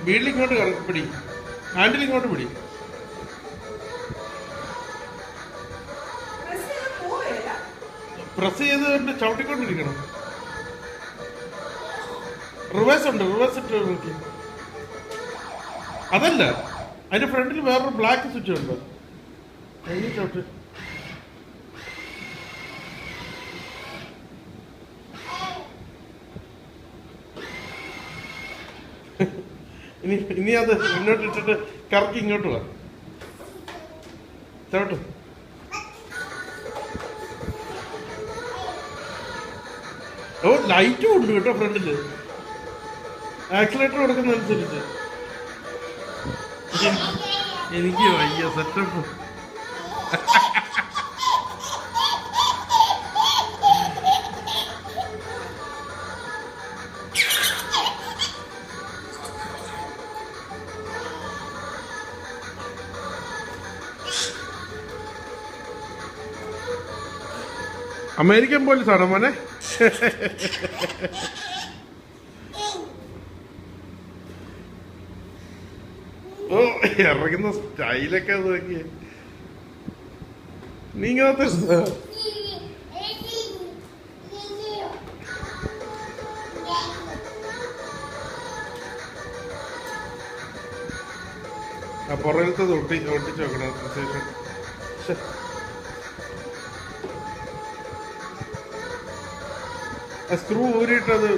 വീട്ടിലിങ്ങോട്ട് പിടി, ഹാൻഡിലിങ്ങോട്ട് പിടി. പ്രസ് ചെയ്ത് ചവിട്ടിക്കൊണ്ടിരിക്കണം. റിവേഴ്സ് ഉണ്ട്, റിവേഴ്സ് ഇട്ട് നോക്കി. അതല്ല, അതിന്റെ ഫ്രണ്ടിൽ വേറൊരു ബ്ലാക്ക് സ്വിച്ച് ഉണ്ട്. ചവിട്ട്. ഇനി അത് മുന്നോട്ട് ഇട്ടിട്ട് കറക്കി ഇങ്ങോട്ട് വാ. ചവിട്ട്. ഓ, ലൈറ്റും ഉണ്ട് കേട്ടോ ഫ്രണ്ടില്. ആക്സിലേറ്റർ കൊടുക്കുന്നതനുസരിച്ച്. എനിക്ക് വയ്യ സെറ്റപ്പ്. അമേരിക്കൻ പോലീസാണോ മോനെ? ഓ, ഇറങ്ങുന്ന സ്റ്റൈലൊക്കെ നോക്കിയേ. നീങ്ങാത്ത ആ പുറകിലത്തത് ഒട്ടിച്ച് വെക്കണം. ശേഷം സ്ക്രൂ ഊരിയിട്ടത്